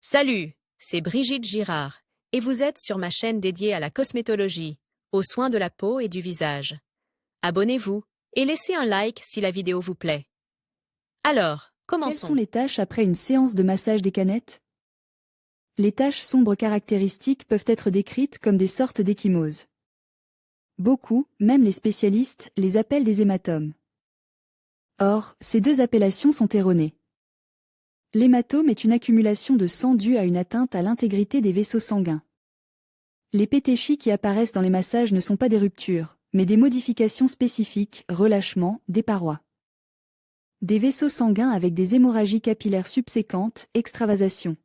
Salut, c'est Brigitte Girard, et vous êtes sur ma chaîne dédiée à la cosmétologie, aux soins de la peau et du visage. Abonnez-vous et laissez un like si la vidéo vous plaît. Alors, Quelles sont commençons. les taches après une séance de massage des canettes? Les taches sombres caractéristiques peuvent être décrites comme des sortes d'ecchymoses. Beaucoup, même les spécialistes, les appellent des hématomes. Or, ces deux appellations sont erronées. L'hématome est une accumulation de sang due à une atteinte à l'intégrité des vaisseaux sanguins. Les pétéchies qui apparaissent dans les massages ne sont pas des ruptures, mais des modifications spécifiques, relâchements, des parois. Des vaisseaux sanguins avec des hémorragies capillaires subséquentes, extravasation.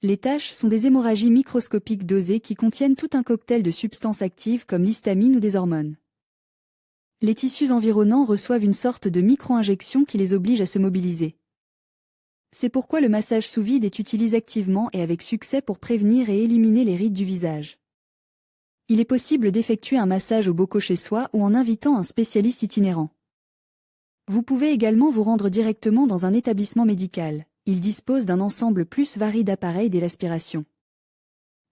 Les taches sont des hémorragies microscopiques dosées qui contiennent tout un cocktail de substances actives comme l'histamine ou des hormones. Les tissus environnants reçoivent une sorte de micro-injection qui les oblige à se mobiliser. C'est pourquoi le massage sous vide est utilisé activement et avec succès pour prévenir et éliminer les rides du visage. Il est possible d'effectuer un massage au bocaux chez soi ou en invitant un spécialiste itinérant. Vous pouvez également vous rendre directement dans un établissement médical. Il dispose d'un ensemble plus varié d'appareils dès l'aspiration.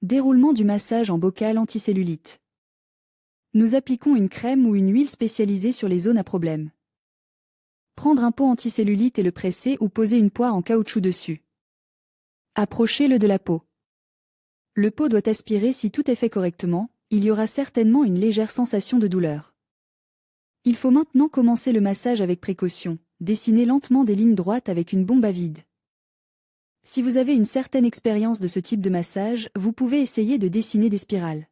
Déroulement du massage en bocal anticellulite. Nous appliquons une crème ou une huile spécialisée sur les zones à problème. Prendre un pot anticellulite et le presser ou poser une poire en caoutchouc dessus. Approchez-le de la peau. Le pot doit aspirer si tout est fait correctement, il y aura certainement une légère sensation de douleur. Il faut maintenant commencer le massage avec précaution, dessiner lentement des lignes droites avec une bombe à vide. Si vous avez une certaine expérience de ce type de massage, vous pouvez essayer de dessiner des spirales.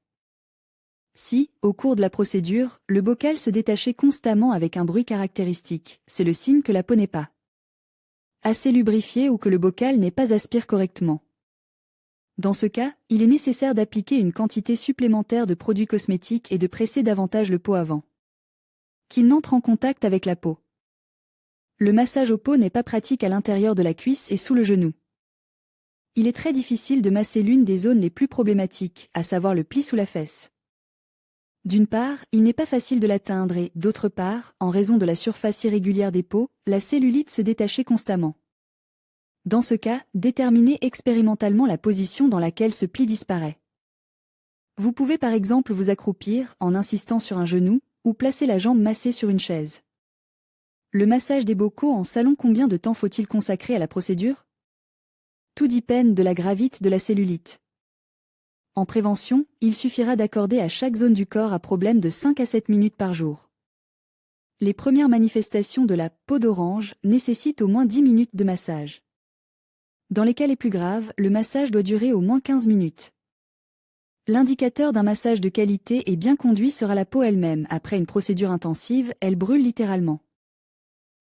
Si, au cours de la procédure, le bocal se détachait constamment avec un bruit caractéristique, c'est le signe que la peau n'est pas assez lubrifiée ou que le bocal n'est pas aspiré correctement. Dans ce cas, il est nécessaire d'appliquer une quantité supplémentaire de produits cosmétiques et de presser davantage le pot avant qu'il n'entre en contact avec la peau. Le massage au pot n'est pas pratique à l'intérieur de la cuisse et sous le genou. Il est très difficile de masser l'une des zones les plus problématiques, à savoir le pli sous la fesse. D'une part, il n'est pas facile de l'atteindre et, d'autre part, en raison de la surface irrégulière des peaux, la cellulite se détachait constamment. Dans ce cas, déterminez expérimentalement la position dans laquelle ce pli disparaît. Vous pouvez par exemple vous accroupir, en insistant sur un genou, ou placer la jambe massée sur une chaise. Le massage des bocaux en salon, combien de temps faut-il consacrer à la procédure? Tout dépend de la gravité de la cellulite. En prévention, il suffira d'accorder à chaque zone du corps à problème de 5 à 7 minutes par jour. Les premières manifestations de la peau d'orange nécessitent au moins 10 minutes de massage. Dans les cas les plus graves, le massage doit durer au moins 15 minutes. L'indicateur d'un massage de qualité et bien conduit sera la peau elle-même. Après une procédure intensive, elle brûle littéralement.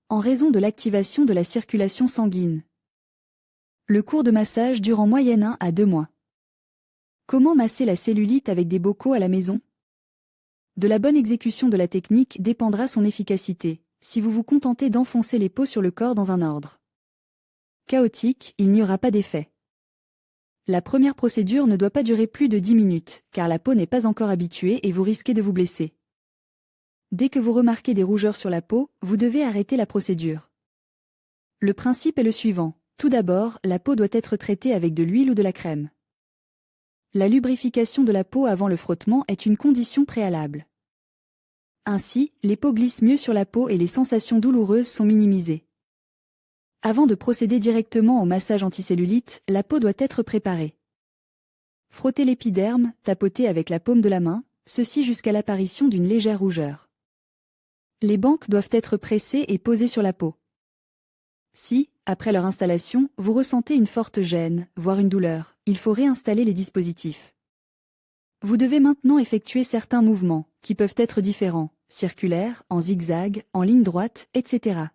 En raison de l'activation de la circulation sanguine. Le cours de massage dure en moyenne 1 à 2 mois. Comment masser la cellulite avec des bocaux à la maison? De la bonne exécution de la technique dépendra son efficacité, si vous vous contentez d'enfoncer les peaux sur le corps dans un ordre chaotique, il n'y aura pas d'effet. La première procédure ne doit pas durer plus de 10 minutes, car la peau n'est pas encore habituée et vous risquez de vous blesser. Dès que vous remarquez des rougeurs sur la peau, vous devez arrêter la procédure. Le principe est le suivant. Tout d'abord, la peau doit être traitée avec de l'huile ou de la crème. La lubrification de la peau avant le frottement est une condition préalable. Ainsi, les peaux glissent mieux sur la peau et les sensations douloureuses sont minimisées. Avant de procéder directement au massage anticellulite, la peau doit être préparée. Frottez l'épiderme, tapotez avec la paume de la main, ceci jusqu'à l'apparition d'une légère rougeur. Les banques doivent être pressées et posées sur la peau. Si, après leur installation, vous ressentez une forte gêne, voire une douleur, il faut réinstaller les dispositifs. Vous devez maintenant effectuer certains mouvements, qui peuvent être différents, circulaires, en zigzag, en ligne droite, etc.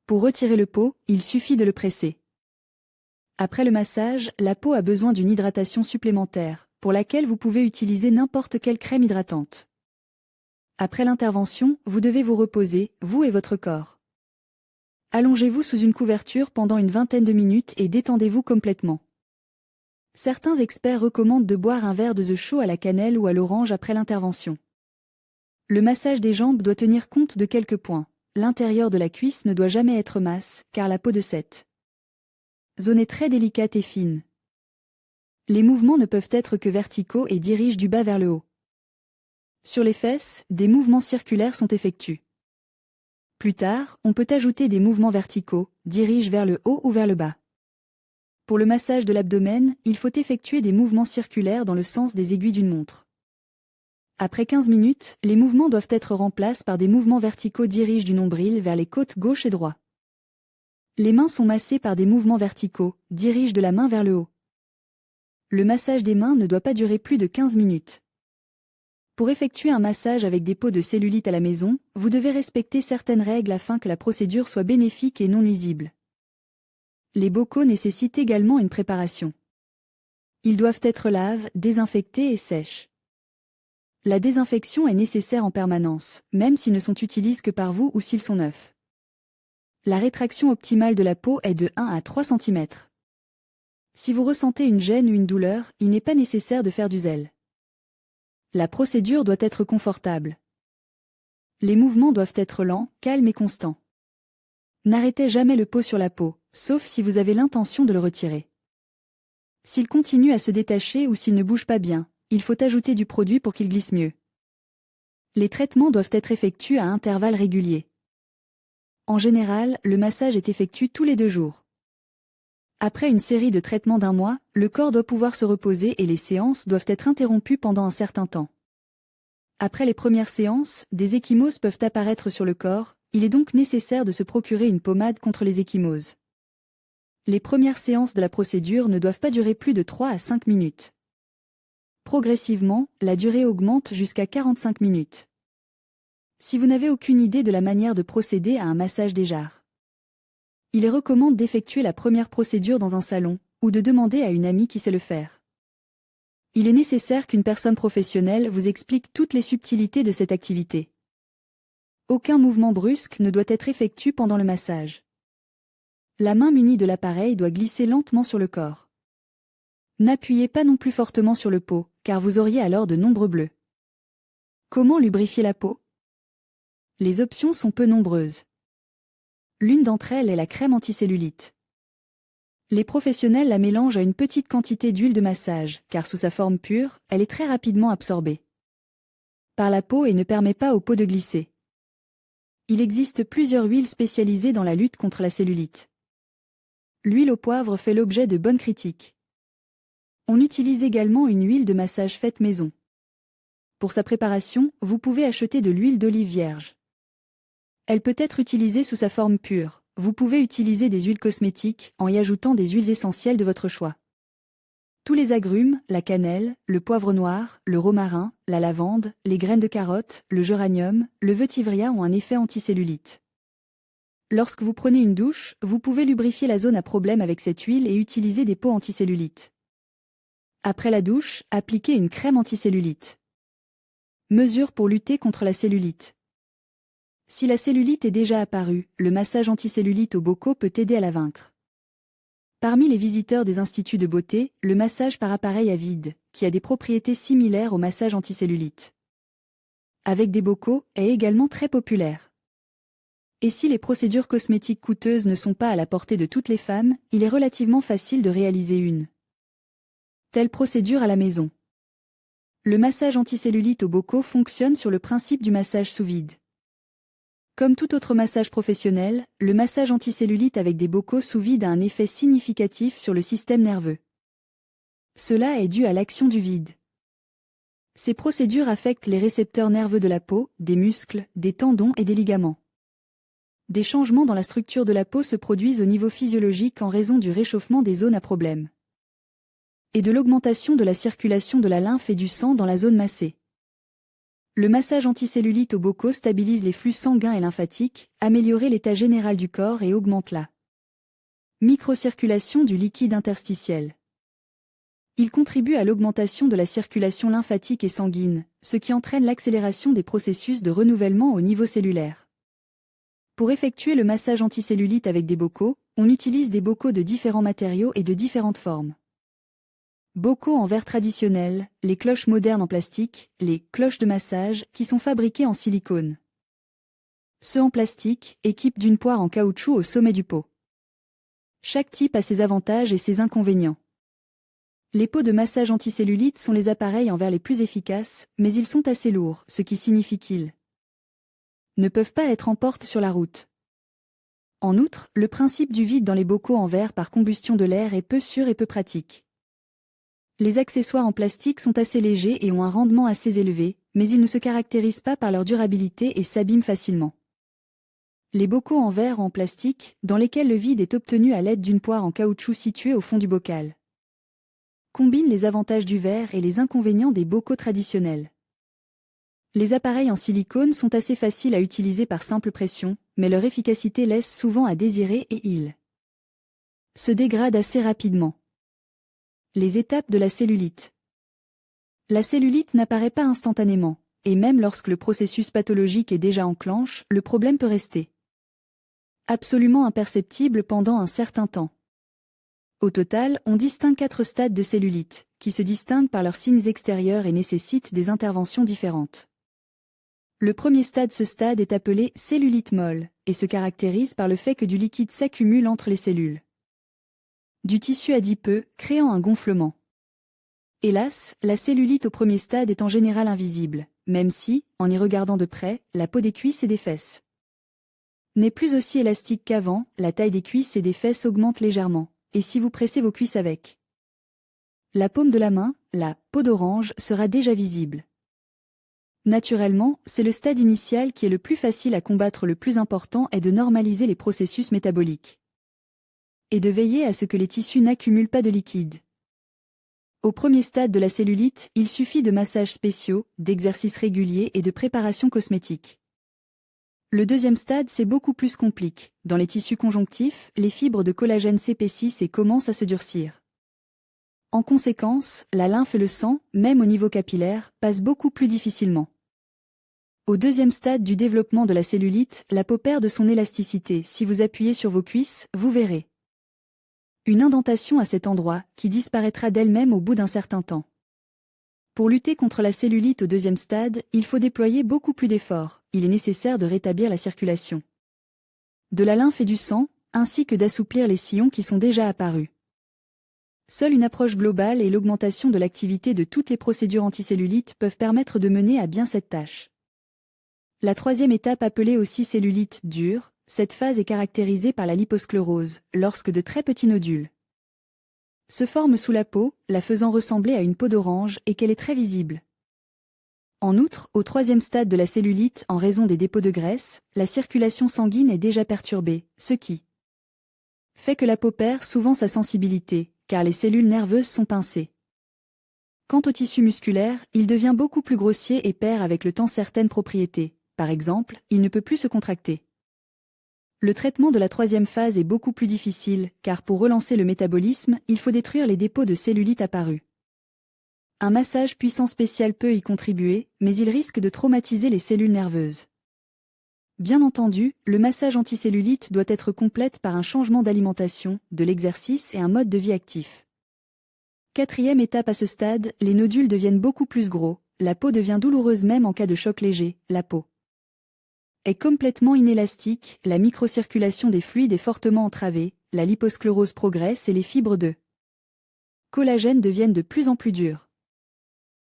Pour retirer le pot, il suffit de le presser. Après le massage, la peau a besoin d'une hydratation supplémentaire, pour laquelle vous pouvez utiliser n'importe quelle crème hydratante. Après l'intervention, vous devez vous reposer, vous et votre corps. Allongez-vous sous une couverture pendant une vingtaine de minutes et détendez-vous complètement. Certains experts recommandent de boire un verre de jus chaud à la cannelle ou à l'orange après l'intervention. Le massage des jambes doit tenir compte de quelques points. L'intérieur de la cuisse ne doit jamais être masse, car la peau de cette zone est très délicate et fine. Les mouvements ne peuvent être que verticaux et dirigent du bas vers le haut. Sur les fesses, des mouvements circulaires sont effectués. Plus tard, on peut ajouter des mouvements verticaux, dirigent vers le haut ou vers le bas. Pour le massage de l'abdomen, il faut effectuer des mouvements circulaires dans le sens des aiguilles d'une montre. Après 15 minutes, les mouvements doivent être remplacés par des mouvements verticaux dirigent du nombril vers les côtes gauche et droite. Les mains sont massées par des mouvements verticaux, dirigent de la main vers le haut. Le massage des mains ne doit pas durer plus de 15 minutes. Pour effectuer un massage avec des peaux de cellulite à la maison, vous devez respecter certaines règles afin que la procédure soit bénéfique et non nuisible. Les bocaux nécessitent également une préparation. Ils doivent être lavés, désinfectés et sèches. La désinfection est nécessaire en permanence, même s'ils ne sont utilisés que par vous ou s'ils sont neufs. La rétraction optimale de la peau est de 1 à 3 cm. Si vous ressentez une gêne ou une douleur, il n'est pas nécessaire de faire du zèle. La procédure doit être confortable. Les mouvements doivent être lents, calmes et constants. N'arrêtez jamais le pot sur la peau, sauf si vous avez l'intention de le retirer. S'il continue à se détacher ou s'il ne bouge pas bien, il faut ajouter du produit pour qu'il glisse mieux. Les traitements doivent être effectués à intervalles réguliers. En général, le massage est effectué tous les 2 jours. Après une série de traitements d'1 mois, le corps doit pouvoir se reposer et les séances doivent être interrompues pendant un certain temps. Après les premières séances, des ecchymoses peuvent apparaître sur le corps, il est donc nécessaire de se procurer une pommade contre les ecchymoses. Les premières séances de la procédure ne doivent pas durer plus de 3 à 5 minutes. Progressivement, la durée augmente jusqu'à 45 minutes. Si vous n'avez aucune idée de la manière de procéder à un massage des jarres, il est recommandé d'effectuer la première procédure dans un salon, ou de demander à une amie qui sait le faire. Il est nécessaire qu'une personne professionnelle vous explique toutes les subtilités de cette activité. Aucun mouvement brusque ne doit être effectué pendant le massage. La main munie de l'appareil doit glisser lentement sur le corps. N'appuyez pas non plus fortement sur le pot, car vous auriez alors de nombreux bleus. Comment lubrifier la peau? Les options sont peu nombreuses. L'une d'entre elles est la crème anticellulite. Les professionnels la mélangent à une petite quantité d'huile de massage, car sous sa forme pure, elle est très rapidement absorbée par la peau et ne permet pas aux peaux de glisser. Il existe plusieurs huiles spécialisées dans la lutte contre la cellulite. L'huile au poivre fait l'objet de bonnes critiques. On utilise également une huile de massage faite maison. Pour sa préparation, vous pouvez acheter de l'huile d'olive vierge. Elle peut être utilisée sous sa forme pure. Vous pouvez utiliser des huiles cosmétiques en y ajoutant des huiles essentielles de votre choix. Tous les agrumes, la cannelle, le poivre noir, le romarin, la lavande, les graines de carotte, le géranium, le vétivria ont un effet anticellulite. Lorsque vous prenez une douche, vous pouvez lubrifier la zone à problème avec cette huile et utiliser des pots anticellulite. Après la douche, appliquez une crème anticellulite. Mesures pour lutter contre la cellulite. Si la cellulite est déjà apparue, le massage anticellulite au bocaux peut aider à la vaincre. Parmi les visiteurs des instituts de beauté, le massage par appareil à vide, qui a des propriétés similaires au massage anticellulite, avec des bocaux, est également très populaire. Et si les procédures cosmétiques coûteuses ne sont pas à la portée de toutes les femmes, il est relativement facile de réaliser une telle procédure à la maison. Le massage anticellulite au bocaux fonctionne sur le principe du massage sous vide. Comme tout autre massage professionnel, le massage anticellulite avec des bocaux sous vide a un effet significatif sur le système nerveux. Cela est dû à l'action du vide. Ces procédures affectent les récepteurs nerveux de la peau, des muscles, des tendons et des ligaments. Des changements dans la structure de la peau se produisent au niveau physiologique en raison du réchauffement des zones à problème et de l'augmentation de la circulation de la lymphe et du sang dans la zone massée. Le massage anticellulite au bocaux stabilise les flux sanguins et lymphatiques, améliore l'état général du corps et augmente la microcirculation du liquide interstitiel. Il contribue à l'augmentation de la circulation lymphatique et sanguine, ce qui entraîne l'accélération des processus de renouvellement au niveau cellulaire. Pour effectuer le massage anticellulite avec des bocaux, on utilise des bocaux de différents matériaux et de différentes formes. Bocaux en verre traditionnel, les cloches modernes en plastique, les cloches de massage qui sont fabriquées en silicone. Ceux en plastique, équipent d'une poire en caoutchouc au sommet du pot. Chaque type a ses avantages et ses inconvénients. Les pots de massage anticellulite sont les appareils envers les plus efficaces, mais ils sont assez lourds, ce qui signifie qu'ils ne peuvent pas être en porte sur la route. En outre, le principe du vide dans les bocaux en verre par combustion de l'air est peu sûr et peu pratique. Les accessoires en plastique sont assez légers et ont un rendement assez élevé, mais ils ne se caractérisent pas par leur durabilité et s'abîment facilement. Les bocaux en verre ou en plastique, dans lesquels le vide est obtenu à l'aide d'une poire en caoutchouc située au fond du bocal, combinent les avantages du verre et les inconvénients des bocaux traditionnels. Les appareils en silicone sont assez faciles à utiliser par simple pression, mais leur efficacité laisse souvent à désirer et ils se dégradent assez rapidement. Les étapes de la cellulite. La cellulite n'apparaît pas instantanément, et même lorsque le processus pathologique est déjà enclenché, le problème peut rester absolument imperceptible pendant un certain temps. Au total, on distingue 4 stades de cellulite, qui se distinguent par leurs signes extérieurs et nécessitent des interventions différentes. Le premier stade, ce stade est appelé cellulite molle, et se caractérise par le fait que du liquide s'accumule entre les cellules du tissu adipeux, créant un gonflement. Hélas, la cellulite au premier stade est en général invisible, même si, en y regardant de près, la peau des cuisses et des fesses n'est plus aussi élastique qu'avant, la taille des cuisses et des fesses augmente légèrement, et si vous pressez vos cuisses avec la paume de la main, la peau d'orange sera déjà visible. Naturellement, c'est le stade initial qui est le plus facile à combattre. Le plus important est de normaliser les processus métaboliques et de veiller à ce que les tissus n'accumulent pas de liquide. Au premier stade de la cellulite, il suffit de massages spéciaux, d'exercices réguliers et de préparations cosmétiques. Le deuxième stade, c'est beaucoup plus compliqué. Dans les tissus conjonctifs, les fibres de collagène s'épaississent et commencent à se durcir. En conséquence, la lymphe et le sang, même au niveau capillaire, passent beaucoup plus difficilement. Au deuxième stade du développement de la cellulite, la peau perd de son élasticité. Si vous appuyez sur vos cuisses, vous verrez une indentation à cet endroit, qui disparaîtra d'elle-même au bout d'un certain temps. Pour lutter contre la cellulite au deuxième stade, il faut déployer beaucoup plus d'efforts. Il est nécessaire de rétablir la circulation de la lymphe et du sang, ainsi que d'assouplir les sillons qui sont déjà apparus. Seule une approche globale et l'augmentation de l'activité de toutes les procédures anticellulites peuvent permettre de mener à bien cette tâche. La troisième étape, appelée aussi cellulite dure, cette phase est caractérisée par la liposclérose, lorsque de très petits nodules se forment sous la peau, la faisant ressembler à une peau d'orange et qu'elle est très visible. En outre, au troisième stade de la cellulite, en raison des dépôts de graisse, la circulation sanguine est déjà perturbée, ce qui fait que la peau perd souvent sa sensibilité, car les cellules nerveuses sont pincées. Quant au tissu musculaire, il devient beaucoup plus grossier et perd avec le temps certaines propriétés. Par exemple, il ne peut plus se contracter. Le traitement de la troisième phase est beaucoup plus difficile, car pour relancer le métabolisme, il faut détruire les dépôts de cellulite apparus. Un massage puissant spécial peut y contribuer, mais il risque de traumatiser les cellules nerveuses. Bien entendu, le massage anticellulite doit être complète par un changement d'alimentation, de l'exercice et un mode de vie actif. Quatrième étape à ce stade, les nodules deviennent beaucoup plus gros, la peau devient douloureuse même en cas de choc léger, la peau est complètement inélastique, la microcirculation des fluides est fortement entravée, la liposclérose progresse et les fibres de collagène deviennent de plus en plus dures.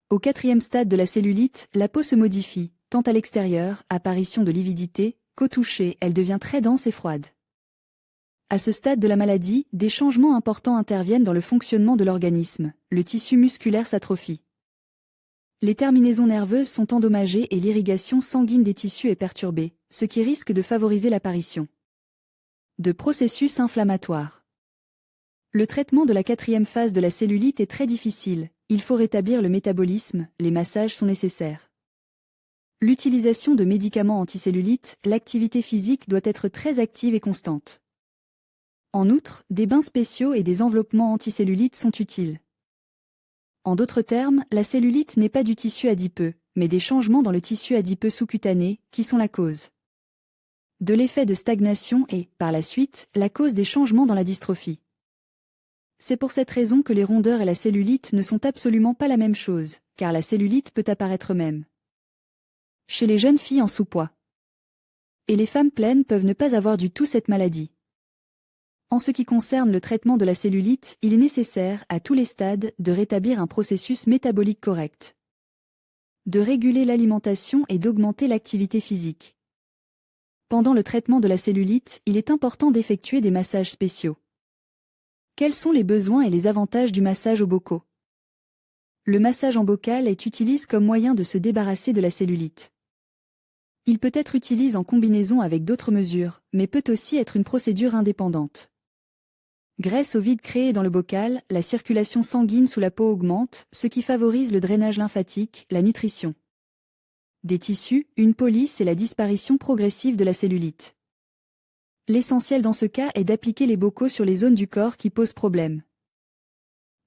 Au quatrième stade de la cellulite, la peau se modifie, tant à l'extérieur, apparition de lividité, qu'au toucher, elle devient très dense et froide. À ce stade de la maladie, des changements importants interviennent dans le fonctionnement de l'organisme, le tissu musculaire s'atrophie. Les terminaisons nerveuses sont endommagées et l'irrigation sanguine des tissus est perturbée, ce qui risque de favoriser l'apparition de processus inflammatoires. Le traitement de la quatrième phase de la cellulite est très difficile, il faut rétablir le métabolisme, les massages sont nécessaires. L'utilisation de médicaments anticellulites, l'activité physique doit être très active et constante. En outre, des bains spéciaux et des enveloppements anticellulites sont utiles. En d'autres termes, la cellulite n'est pas du tissu adipeux, mais des changements dans le tissu adipeux sous-cutané, qui sont la cause de l'effet de stagnation et, par la suite, la cause des changements dans la dystrophie. C'est pour cette raison que les rondeurs et la cellulite ne sont absolument pas la même chose, car la cellulite peut apparaître même chez les jeunes filles en sous-poids. Et les femmes pleines peuvent ne pas avoir du tout cette maladie. En ce qui concerne le traitement de la cellulite, il est nécessaire, à tous les stades, de rétablir un processus métabolique correct, de réguler l'alimentation et d'augmenter l'activité physique. Pendant le traitement de la cellulite, il est important d'effectuer des massages spéciaux. Quels sont les besoins et les avantages du massage au bocaux? Le massage en bocal est utilisé comme moyen de se débarrasser de la cellulite. Il peut être utilisé en combinaison avec d'autres mesures, mais peut aussi être une procédure indépendante. Grâce au vide créé dans le bocal, la circulation sanguine sous la peau augmente, ce qui favorise le drainage lymphatique, la nutrition des tissus, une police et la disparition progressive de la cellulite. L'essentiel dans ce cas est d'appliquer les bocaux sur les zones du corps qui posent problème.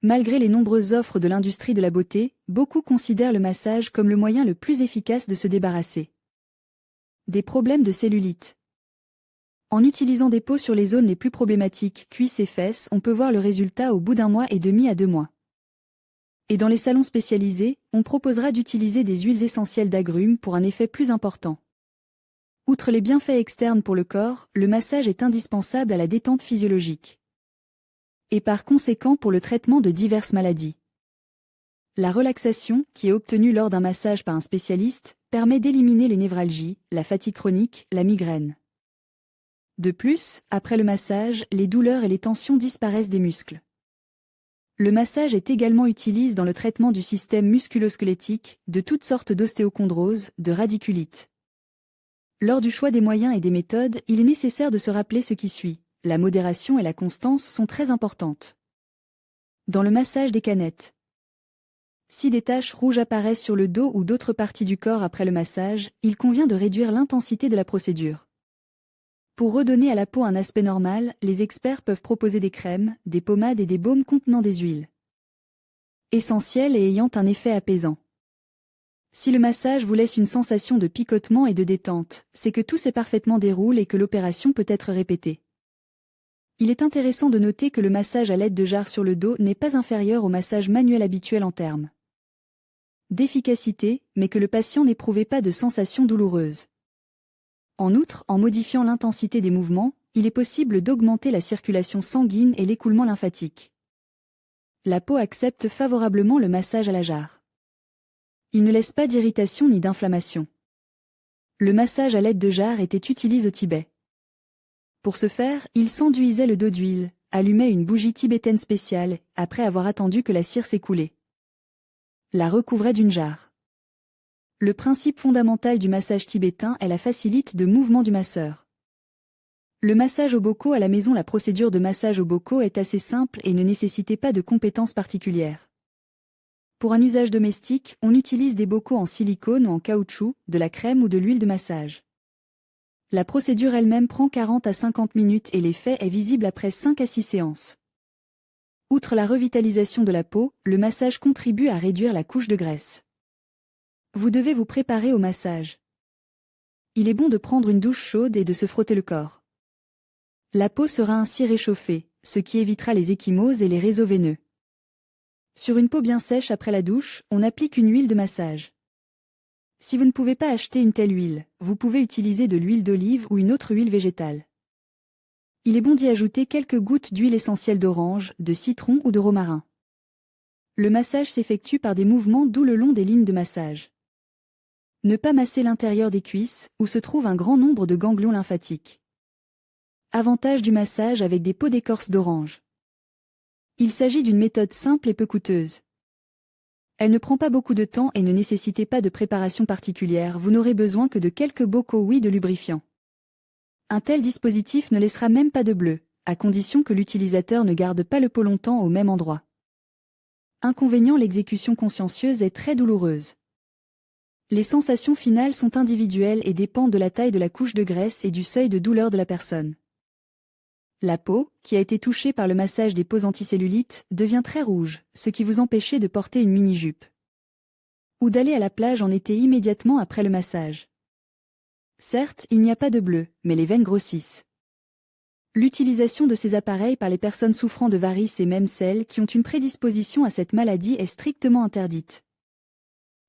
Malgré les nombreuses offres de l'industrie de la beauté, beaucoup considèrent le massage comme le moyen le plus efficace de se débarrasser des problèmes de cellulite. En utilisant des pots sur les zones les plus problématiques, cuisses et fesses, on peut voir le résultat au bout d'1 mois et demi à 2 mois. Et dans les salons spécialisés, on proposera d'utiliser des huiles essentielles d'agrumes pour un effet plus important. Outre les bienfaits externes pour le corps, le massage est indispensable à la détente physiologique. Et par conséquent pour le traitement de diverses maladies. La relaxation, qui est obtenue lors d'un massage par un spécialiste, permet d'éliminer les névralgies, la fatigue chronique, la migraine. De plus, après le massage, les douleurs et les tensions disparaissent des muscles. Le massage est également utilisé dans le traitement du système musculo-squelettique, de toutes sortes d'ostéochondrose, de radiculite. Lors du choix des moyens et des méthodes, il est nécessaire de se rappeler ce qui suit. La modération et la constance sont très importantes. Dans le massage des canettes, si des taches rouges apparaissent sur le dos ou d'autres parties du corps après le massage, il convient de réduire l'intensité de la procédure. Pour redonner à la peau un aspect normal, les experts peuvent proposer des crèmes, des pommades et des baumes contenant des huiles essentielles et ayant un effet apaisant. Si le massage vous laisse une sensation de picotement et de détente, c'est que tout s'est parfaitement déroulé et que l'opération peut être répétée. Il est intéressant de noter que le massage à l'aide de jarres sur le dos n'est pas inférieur au massage manuel habituel en termes d'efficacité, mais que le patient n'éprouvait pas de sensations douloureuses. En outre, en modifiant l'intensité des mouvements, il est possible d'augmenter la circulation sanguine et l'écoulement lymphatique. La peau accepte favorablement le massage à la jarre. Il ne laisse pas d'irritation ni d'inflammation. Le massage à l'aide de jarres était utilisé au Tibet. Pour ce faire, il s'enduisait le dos d'huile, allumait une bougie tibétaine spéciale, après avoir attendu que la cire s'écoulait. La recouvrait d'une jarre. Le principe fondamental du massage tibétain est la facilité de mouvement du masseur. Le massage au bocaux à la maison. La procédure de massage au bocaux est assez simple et ne nécessitait pas de compétences particulières. Pour un usage domestique, on utilise des bocaux en silicone ou en caoutchouc, de la crème ou de l'huile de massage. La procédure elle-même prend 40 à 50 minutes et l'effet est visible après 5 à 6 séances. Outre la revitalisation de la peau, le massage contribue à réduire la couche de graisse. Vous devez vous préparer au massage. Il est bon de prendre une douche chaude et de se frotter le corps. La peau sera ainsi réchauffée, ce qui évitera les ecchymoses et les réseaux veineux. Sur une peau bien sèche après la douche, on applique une huile de massage. Si vous ne pouvez pas acheter une telle huile, vous pouvez utiliser de l'huile d'olive ou une autre huile végétale. Il est bon d'y ajouter quelques gouttes d'huile essentielle d'orange, de citron ou de romarin. Le massage s'effectue par des mouvements doux le long des lignes de massage. Ne pas masser l'intérieur des cuisses, où se trouve un grand nombre de ganglions lymphatiques. Avantage du massage avec des peaux d'écorce d'orange. Il s'agit d'une méthode simple et peu coûteuse. Elle ne prend pas beaucoup de temps et ne nécessite pas de préparation particulière, vous n'aurez besoin que de quelques bocaux de lubrifiant. Un tel dispositif ne laissera même pas de bleu, à condition que l'utilisateur ne garde pas le pot longtemps au même endroit. Inconvénient: l'exécution consciencieuse est très douloureuse. Les sensations finales sont individuelles et dépendent de la taille de la couche de graisse et du seuil de douleur de la personne. La peau, qui a été touchée par le massage des peaux anticellulites, devient très rouge, ce qui vous empêche de porter une mini-jupe ou d'aller à la plage en été immédiatement après le massage. Certes, il n'y a pas de bleu, mais les veines grossissent. L'utilisation de ces appareils par les personnes souffrant de varices et même celles qui ont une prédisposition à cette maladie est strictement interdite.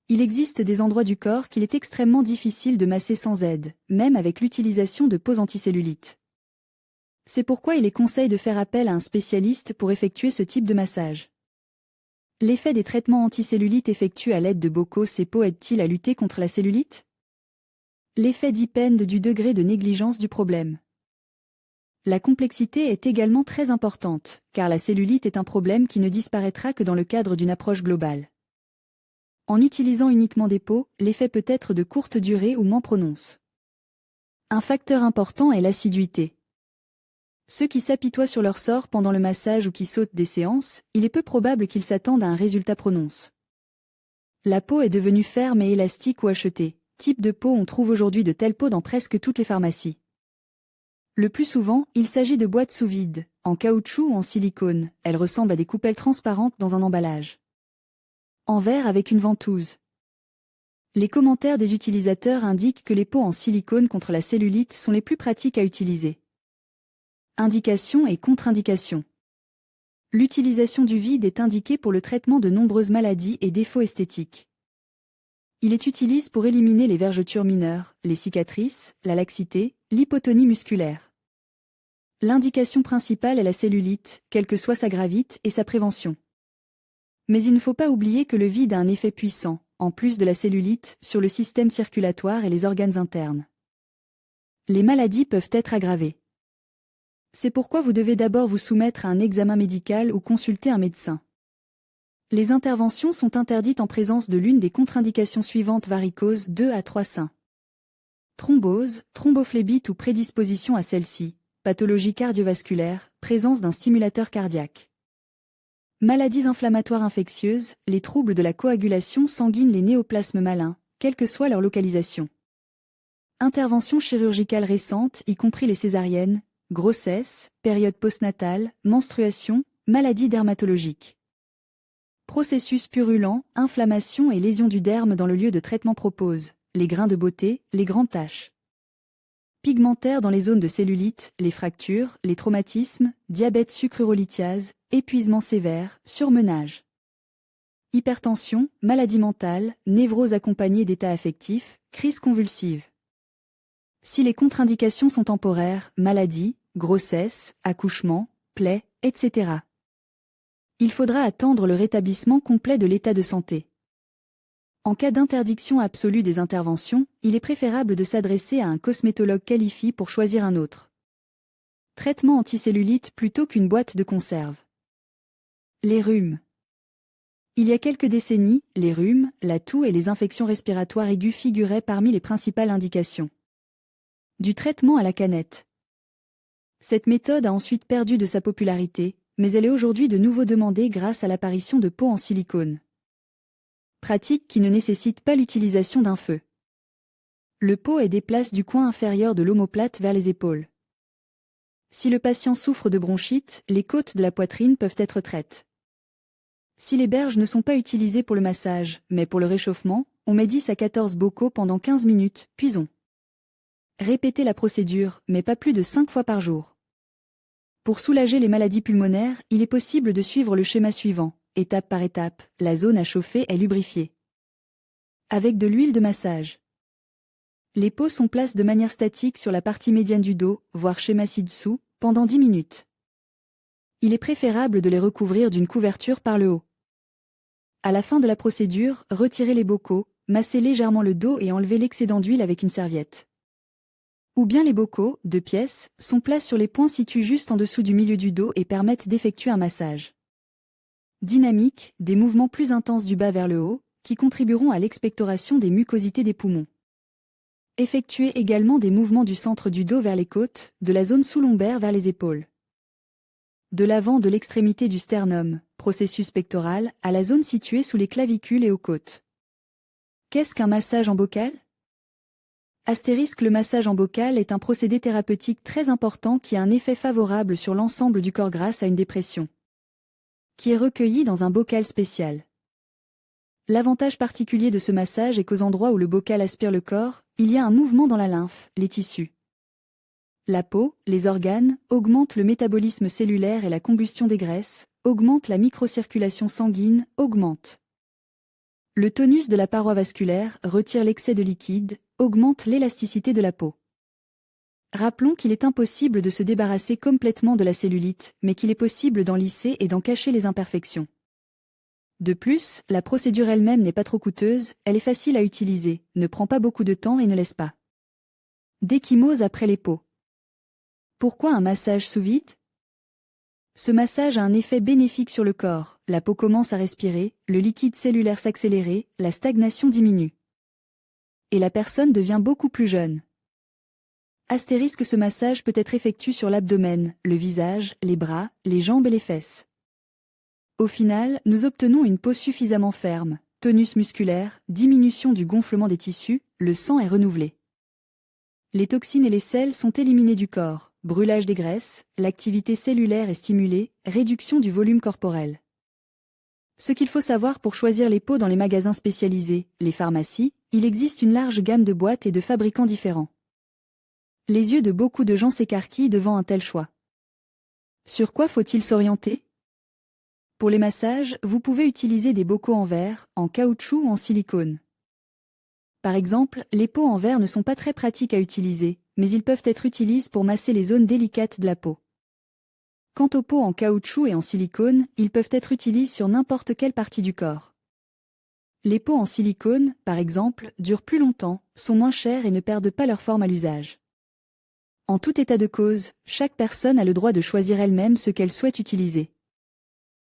Il existe des endroits du corps qu'il est extrêmement difficile de masser sans aide, même avec l'utilisation de peaux anticellulites. C'est pourquoi il est conseillé de faire appel à un spécialiste pour effectuer ce type de massage. L'effet des traitements anticellulite effectués à l'aide de bocaux CEPO aide-t-il à lutter contre la cellulite? L'effet dépend du degré de négligence du problème. La complexité est également très importante, car la cellulite est un problème qui ne disparaîtra que dans le cadre d'une approche globale. En utilisant uniquement des pots, l'effet peut être de courte durée ou moins prononce. Un facteur important est l'assiduité. Ceux qui s'apitoient sur leur sort pendant le massage ou qui sautent des séances, il est peu probable qu'ils s'attendent à un résultat prononce. La peau est devenue ferme et élastique ou achetée. Type de peau: on trouve aujourd'hui de telles peaux dans presque toutes les pharmacies. Le plus souvent, il s'agit de boîtes sous vide, en caoutchouc ou en silicone. Elles ressemblent à des coupelles transparentes dans un emballage. En verre avec une ventouse. Les commentaires des utilisateurs indiquent que les peaux en silicone contre la cellulite sont les plus pratiques à utiliser. Indications et contre-indications. L'utilisation du vide est indiquée pour le traitement de nombreuses maladies et défauts esthétiques. Il est utilisé pour éliminer les vergetures mineures, les cicatrices, la laxité, l'hypotonie musculaire. L'indication principale est la cellulite, quelle que soit sa gravité et sa prévention. Mais il ne faut pas oublier que le vide a un effet puissant, en plus de la cellulite, sur le système circulatoire et les organes internes. Les maladies peuvent être aggravées. C'est pourquoi vous devez d'abord vous soumettre à un examen médical ou consulter un médecin. Les interventions sont interdites en présence de l'une des contre-indications suivantes: varicose, 2 à 3 seins. Thrombose, thrombophlébite ou prédisposition à celle-ci, pathologie cardiovasculaire, présence d'un stimulateur cardiaque. Maladies inflammatoires infectieuses, les troubles de la coagulation sanguine, les néoplasmes malins, quelle que soit leur localisation. Interventions chirurgicales récentes, y compris les césariennes, grossesse, période postnatale, menstruation, maladies dermatologiques. Processus purulent, inflammation et lésions du derme dans le lieu de traitement propose, les grains de beauté, les grandes taches. Pigmentaires dans les zones de cellulite, les fractures, les traumatismes, diabète sucrurolithiase, épuisement sévère, surmenage. Hypertension, maladie mentale, névrose accompagnée d'états affectifs, crise convulsive. Si les contre-indications sont temporaires, maladie, grossesse, accouchement, plaies, etc. Il faudra attendre le rétablissement complet de l'état de santé. En cas d'interdiction absolue des interventions, il est préférable de s'adresser à un cosmétologue qualifié pour choisir un autre traitement anticellulite plutôt qu'une boîte de conserve. Les rhumes. Il y a quelques décennies, les rhumes, la toux et les infections respiratoires aiguës figuraient parmi les principales indications du traitement à la canette. Cette méthode a ensuite perdu de sa popularité, mais elle est aujourd'hui de nouveau demandée grâce à l'apparition de pots en silicone. Pratique qui ne nécessite pas l'utilisation d'un feu. Le pot est déplacé du coin inférieur de l'omoplate vers les épaules. Si le patient souffre de bronchite, les côtes de la poitrine peuvent être traites. Si les berges ne sont pas utilisées pour le massage, mais pour le réchauffement, on met 10 à 14 bocaux pendant 15 minutes, puis on répétez la procédure, mais pas plus de 5 fois par jour. Pour soulager les maladies pulmonaires, il est possible de suivre le schéma suivant. Étape par étape, la zone à chauffer est lubrifiée avec de l'huile de massage. Les pots sont placés de manière statique sur la partie médiane du dos, voire schéma ci-dessous, pendant 10 minutes. Il est préférable de les recouvrir d'une couverture par le haut. À la fin de la procédure, retirez les bocaux, massez légèrement le dos et enlevez l'excédent d'huile avec une serviette. Ou bien les bocaux, 2 pièces, sont placés sur les points situés juste en dessous du milieu du dos et permettent d'effectuer un massage dynamique, des mouvements plus intenses du bas vers le haut, qui contribueront à l'expectoration des mucosités des poumons. Effectuez également des mouvements du centre du dos vers les côtes, de la zone sous-lombaire vers les épaules. De l'avant de l'extrémité du sternum, processus pectoral, à la zone située sous les clavicules et aux côtes. Qu'est-ce qu'un massage en bocal ? Astérisque, le massage en bocal est un procédé thérapeutique très important qui a un effet favorable sur l'ensemble du corps grâce à une dépression qui est recueillie dans un bocal spécial. L'avantage particulier de ce massage est qu'aux endroits où le bocal aspire le corps, il y a un mouvement dans la lymphe, les tissus. La peau, les organes, augmentent le métabolisme cellulaire et la combustion des graisses, augmentent la microcirculation sanguine, augmentent le tonus de la paroi vasculaire, retire l'excès de liquide, augmente l'élasticité de la peau. Rappelons qu'il est impossible de se débarrasser complètement de la cellulite, mais qu'il est possible d'en lisser et d'en cacher les imperfections. De plus, la procédure elle-même n'est pas trop coûteuse, elle est facile à utiliser, ne prend pas beaucoup de temps et ne laisse pas d'échymose après les peaux. Pourquoi un massage sous vide? Ce massage a un effet bénéfique sur le corps, la peau commence à respirer, le liquide cellulaire s'accélérer, la stagnation diminue. Et la personne devient beaucoup plus jeune. Astérisque, ce massage peut être effectué sur l'abdomen, le visage, les bras, les jambes et les fesses. Au final, nous obtenons une peau suffisamment ferme, tonus musculaire, diminution du gonflement des tissus, le sang est renouvelé. Les toxines et les sels sont éliminés du corps, brûlage des graisses, l'activité cellulaire est stimulée, réduction du volume corporel. Ce qu'il faut savoir pour choisir les peaux dans les magasins spécialisés, les pharmacies, il existe une large gamme de boîtes et de fabricants différents. Les yeux de beaucoup de gens s'écarquillent devant un tel choix. Sur quoi faut-il s'orienter? Pour les massages, vous pouvez utiliser des bocaux en verre, en caoutchouc ou en silicone. Par exemple, les pots en verre ne sont pas très pratiques à utiliser, mais ils peuvent être utilisés pour masser les zones délicates de la peau. Quant aux pots en caoutchouc et en silicone, ils peuvent être utilisés sur n'importe quelle partie du corps. Les pots en silicone, par exemple, durent plus longtemps, sont moins chers et ne perdent pas leur forme à l'usage. En tout état de cause, chaque personne a le droit de choisir elle-même ce qu'elle souhaite utiliser.